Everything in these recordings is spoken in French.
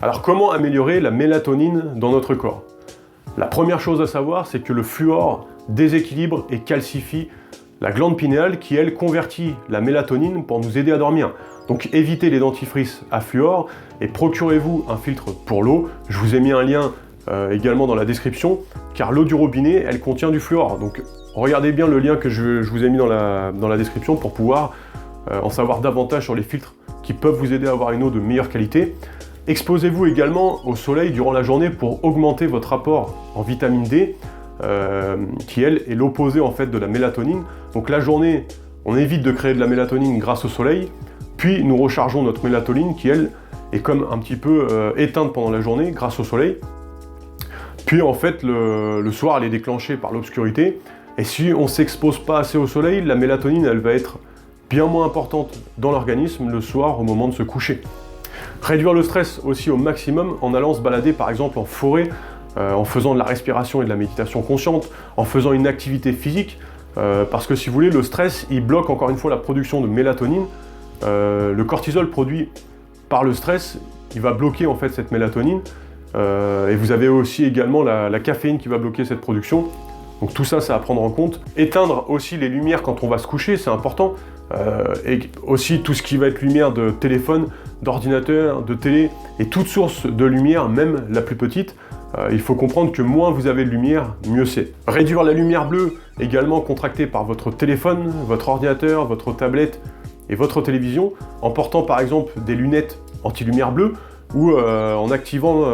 Alors comment améliorer la mélatonine dans notre corps? La première chose à savoir, c'est que le fluor déséquilibre et calcifie la glande pinéale qui, elle, convertit la mélatonine pour nous aider à dormir. Donc évitez les dentifrices à fluor et procurez-vous un filtre pour l'eau. Je vous ai mis un lien également dans la description, car l'eau du robinet, elle contient du fluor. Donc regardez bien le lien que je vous ai mis dans la description pour pouvoir en savoir davantage sur les filtres qui peuvent vous aider à avoir une eau de meilleure qualité. Exposez-vous également au soleil durant la journée pour augmenter votre apport en vitamine D, qui elle est l'opposé en fait de la mélatonine. Donc la journée, on évite de créer de la mélatonine grâce au soleil, puis nous rechargeons notre mélatonine qui elle est comme un petit peu éteinte pendant la journée grâce au soleil. Puis en fait le soir elle est déclenchée par l'obscurité, et si on ne s'expose pas assez au soleil, la mélatonine elle va être bien moins importante dans l'organisme le soir au moment de se coucher. Réduire le stress aussi au maximum en allant se balader par exemple en forêt, en faisant de la respiration et de la méditation consciente, en faisant une activité physique, parce que si vous voulez, le stress, il bloque encore une fois la production de mélatonine. Le cortisol produit par le stress, il va bloquer en fait cette mélatonine, et vous avez aussi également la caféine qui va bloquer cette production. Donc tout ça, c'est à prendre en compte. Éteindre aussi les lumières quand on va se coucher, c'est important. Et aussi tout ce qui va être lumière de téléphone, d'ordinateur, de télé, et toute source de lumière, même la plus petite, il faut comprendre que moins vous avez de lumière, mieux c'est. Réduire la lumière bleue, également contractée par votre téléphone, votre ordinateur, votre tablette et votre télévision, en portant par exemple des lunettes anti-lumière bleue, ou en activant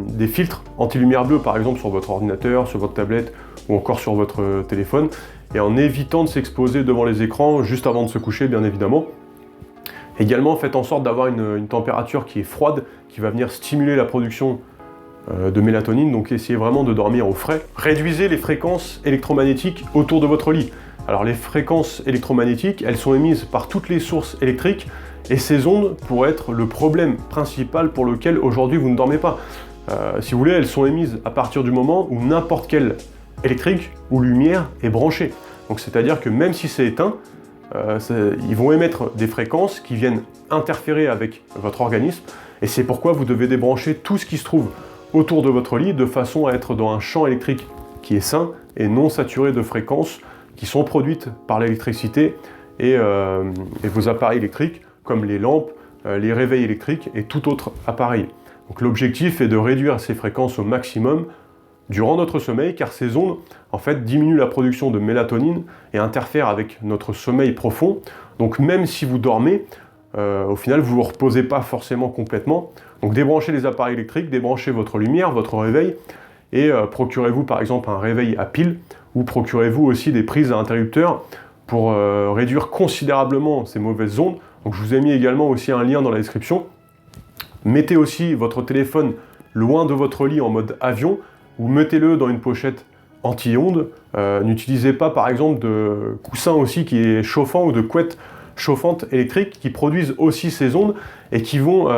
des filtres anti-lumière bleue, par exemple sur votre ordinateur, sur votre tablette, ou encore sur votre téléphone, et en évitant de s'exposer devant les écrans juste avant de se coucher, bien évidemment. Également, faites en sorte d'avoir une température qui est froide, qui va venir stimuler la production de mélatonine, donc essayez vraiment de dormir au frais. Réduisez les fréquences électromagnétiques autour de votre lit. Alors les fréquences électromagnétiques, elles sont émises par toutes les sources électriques, et ces ondes pourraient être le problème principal pour lequel aujourd'hui vous ne dormez pas. Si vous voulez, elles sont émises à partir du moment où n'importe quelle électrique ou lumière est branchée. Donc c'est-à-dire que même si c'est éteint, ils vont émettre des fréquences qui viennent interférer avec votre organisme, et c'est pourquoi vous devez débrancher tout ce qui se trouve autour de votre lit de façon à être dans un champ électrique qui est sain et non saturé de fréquences qui sont produites par l'électricité et vos appareils électriques comme les lampes, les réveils électriques et tout autre appareil. Donc l'objectif est de réduire ces fréquences au maximum durant notre sommeil, car ces ondes en fait diminuent la production de mélatonine et interfèrent avec notre sommeil profond. Donc même si vous dormez, au final vous ne vous reposez pas forcément complètement. Donc débranchez les appareils électriques, débranchez votre lumière, votre réveil, et procurez-vous par exemple un réveil à pile, ou procurez-vous aussi des prises à interrupteurs pour réduire considérablement ces mauvaises ondes. Donc je vous ai mis également aussi un lien dans la description. Mettez aussi votre téléphone loin de votre lit en mode avion, ou mettez-le dans une pochette anti-ondes. N'utilisez pas par exemple de coussin aussi qui est chauffant, ou de couette chauffante électrique qui produisent aussi ces ondes et qui vont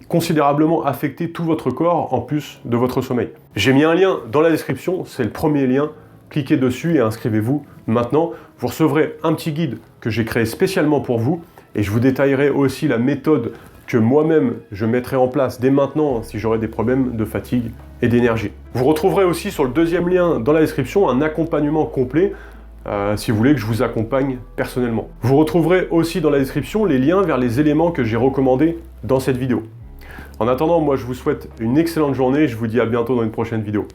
considérablement affecter tout votre corps en plus de votre sommeil. J'ai mis un lien dans la description, c'est le premier lien. Cliquez dessus et inscrivez-vous maintenant. Vous recevrez un petit guide que j'ai créé spécialement pour vous, et je vous détaillerai aussi la méthode que moi-même je mettrai en place dès maintenant si j'aurai des problèmes de fatigue et d'énergie. Vous retrouverez aussi sur le deuxième lien dans la description un accompagnement complet si vous voulez que je vous accompagne personnellement. Vous retrouverez aussi dans la description les liens vers les éléments que j'ai recommandés dans cette vidéo. En attendant, moi je vous souhaite une excellente journée et je vous dis à bientôt dans une prochaine vidéo.